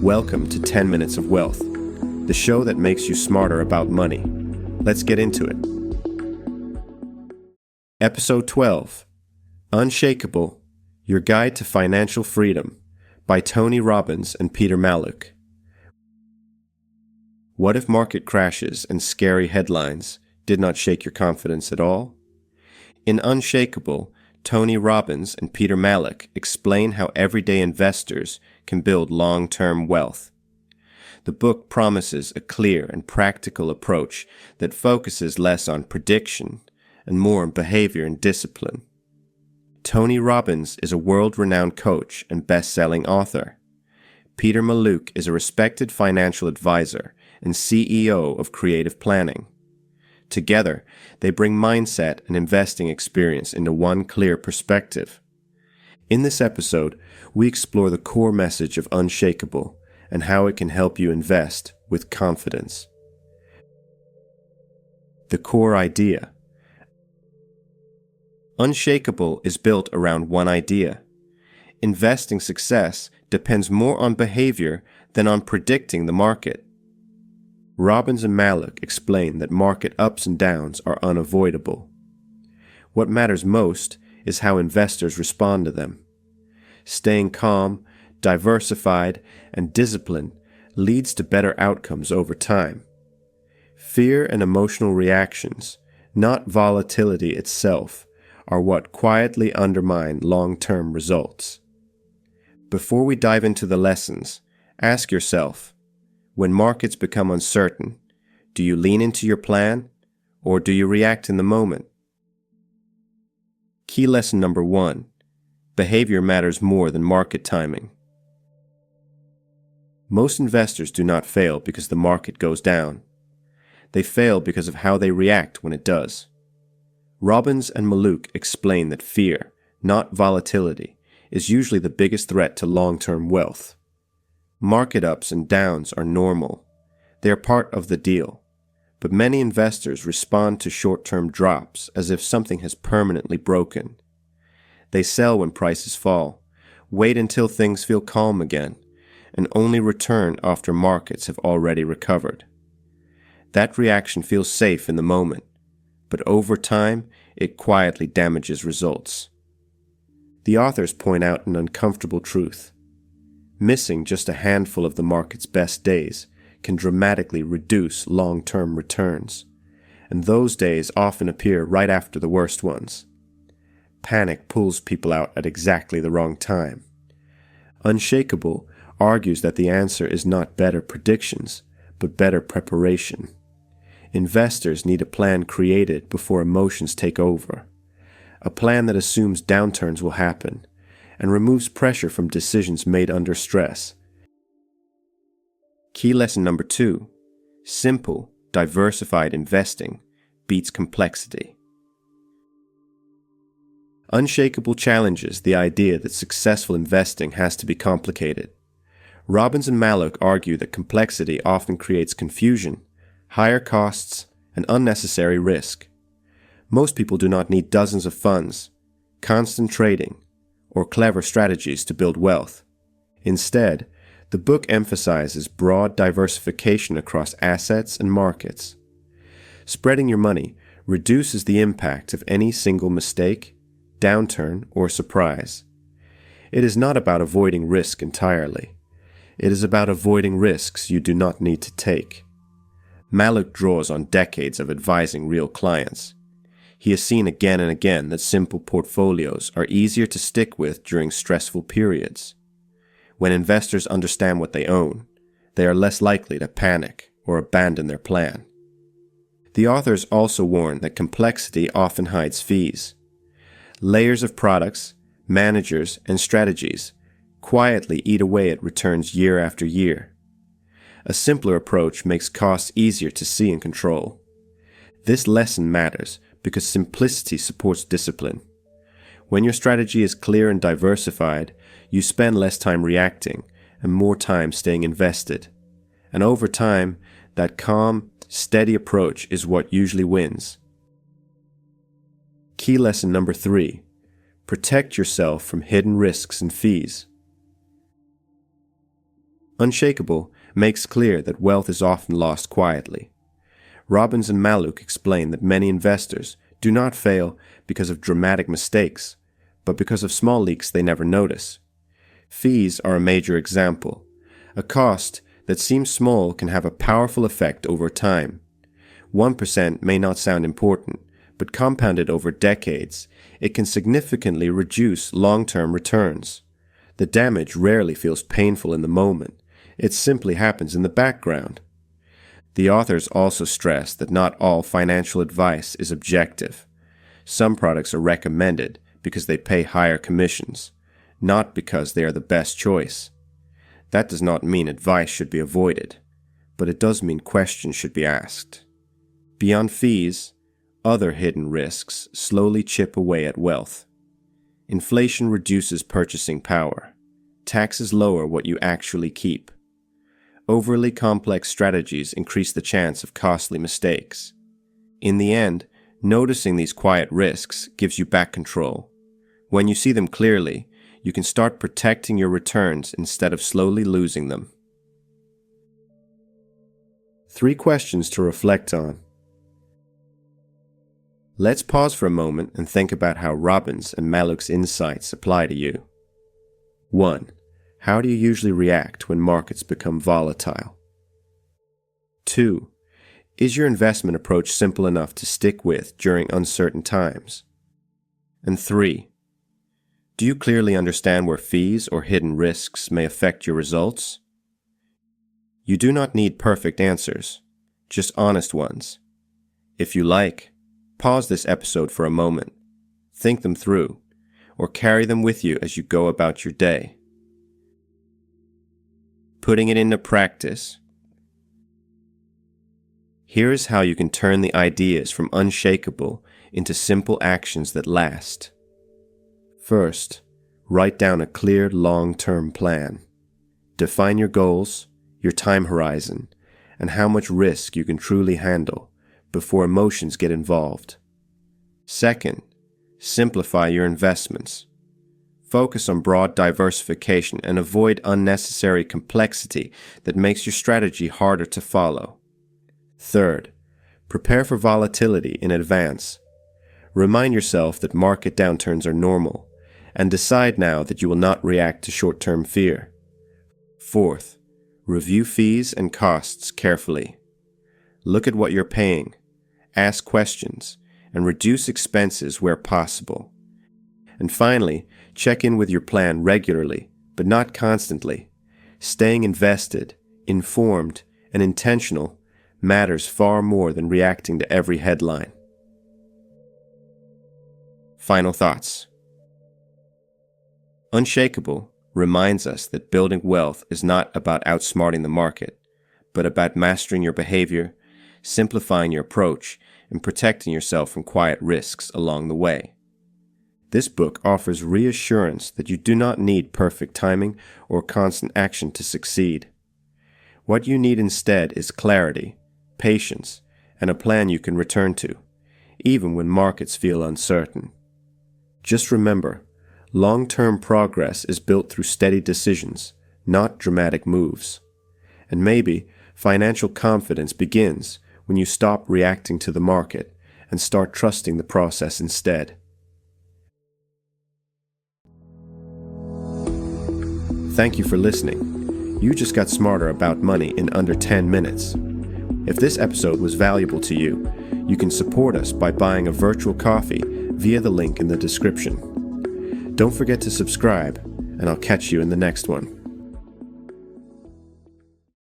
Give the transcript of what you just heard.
Welcome to 10 Minutes of Wealth, the show that makes you smarter about money. Let's get into it. Episode 12, Unshakeable, Your Guide to Financial Freedom, by Tony Robbins and Peter Mallouk. What if market crashes and scary headlines did not shake your confidence at all? In Unshakeable, Tony Robbins and Peter Mallouk explain how everyday investors can build long-term wealth. The book promises a clear and practical approach that focuses less on prediction and more on behavior and discipline. Tony Robbins is a world-renowned coach and best-selling author. Peter Mallouk is a respected financial advisor and CEO of Creative Planning. Together, they bring mindset and investing experience into one clear perspective. In this episode, we explore the core message of Unshakeable and how it can help you invest with confidence. The core idea. Unshakeable is built around one idea. Investing success depends more on behavior than on predicting the market. Robbins and Mallouk explain that market ups and downs are unavoidable. What matters most is how investors respond to them. Staying calm, diversified, and disciplined leads to better outcomes over time. Fear and emotional reactions, not volatility itself, are what quietly undermine long-term results. Before we dive into the lessons, ask yourself, when markets become uncertain, do you lean into your plan or do you react in the moment? Key lesson number 1. Behavior matters more than market timing. Most investors do not fail because the market goes down. They fail because of how they react when it does. Robbins and Mallouk explain that fear, not volatility, is usually the biggest threat to long-term wealth. Market ups and downs are normal. They are part of the deal. But many investors respond to short-term drops as if something has permanently broken. They sell when prices fall, wait until things feel calm again, and only return after markets have already recovered. That reaction feels safe in the moment, but over time, it quietly damages results. The authors point out an uncomfortable truth. Missing just a handful of the market's best days can dramatically reduce long-term returns, and those days often appear right after the worst ones. Panic pulls people out at exactly the wrong time. Unshakeable argues that the answer is not better predictions, but better preparation. Investors need a plan created before emotions take over, a plan that assumes downturns will happen, and removes pressure from decisions made under stress. Key lesson number 2. Simple, diversified investing beats complexity. Unshakeable challenges the idea that successful investing has to be complicated. Robbins and Mallouk argue that complexity often creates confusion, higher costs, and unnecessary risk. Most people do not need dozens of funds, constant trading, or clever strategies to build wealth. Instead, the book emphasizes broad diversification across assets and markets. Spreading your money reduces the impact of any single mistake, downturn, or surprise. It is not about avoiding risk entirely. It is about avoiding risks you do not need to take. Mallouk draws on decades of advising real clients. He has seen again and again that simple portfolios are easier to stick with during stressful periods. When investors understand what they own, they are less likely to panic or abandon their plan. The authors also warn that complexity often hides fees. Layers of products, managers, and strategies quietly eat away at returns year after year. A simpler approach makes costs easier to see and control. This lesson matters because simplicity supports discipline. When your strategy is clear and diversified, you spend less time reacting and more time staying invested. And over time, that calm, steady approach is what usually wins. Key lesson number 3. Protect yourself from hidden risks and fees. Unshakeable makes clear that wealth is often lost quietly. Robbins and Mallouk explain that many investors do not fail because of dramatic mistakes, but because of small leaks they never notice. Fees are a major example. A cost that seems small can have a powerful effect over time. 1% may not sound important, but compounded over decades, it can significantly reduce long-term returns. The damage rarely feels painful in the moment. It simply happens in the background. The authors also stress that not all financial advice is objective. Some products are recommended because they pay higher commissions, not because they are the best choice. That does not mean advice should be avoided, but it does mean questions should be asked. Beyond fees, other hidden risks slowly chip away at wealth. Inflation reduces purchasing power. Taxes lower what you actually keep. Overly complex strategies increase the chance of costly mistakes. In the end, noticing these quiet risks gives you back control. When you see them clearly, you can start protecting your returns instead of slowly losing them. 3 questions to reflect on. Let's pause for a moment and think about how Robbins and Mallouk's insights apply to you. 1. How do you usually react when markets become volatile? 2. Is your investment approach simple enough to stick with during uncertain times? And 3. Do you clearly understand where fees or hidden risks may affect your results? You do not need perfect answers, just honest ones. If you like, pause this episode for a moment, think them through, or carry them with you as you go about your day. Putting it into practice. Here is how you can turn the ideas from Unshakeable into simple actions that last. First, write down a clear long-term plan. Define your goals, your time horizon, and how much risk you can truly handle before emotions get involved. Second, simplify your investments. Focus on broad diversification and avoid unnecessary complexity that makes your strategy harder to follow. Third, prepare for volatility in advance. Remind yourself that market downturns are normal, and decide now that you will not react to short-term fear. Fourth, review fees and costs carefully. Look at what you're paying, ask questions, and reduce expenses where possible. And finally, check in with your plan regularly, but not constantly. Staying invested, informed, and intentional matters far more than reacting to every headline. Final thoughts. Unshakeable reminds us that building wealth is not about outsmarting the market, but about mastering your behavior, simplifying your approach, and protecting yourself from quiet risks along the way. This book offers reassurance that you do not need perfect timing or constant action to succeed. What you need instead is clarity, patience, and a plan you can return to, even when markets feel uncertain. Just remember, long-term progress is built through steady decisions, not dramatic moves. And maybe financial confidence begins when you stop reacting to the market and start trusting the process instead. Thank you for listening. You just got smarter about money in under 10 minutes. If this episode was valuable to you, you can support us by buying a virtual coffee via the link in the description. Don't forget to subscribe, and I'll catch you in the next one.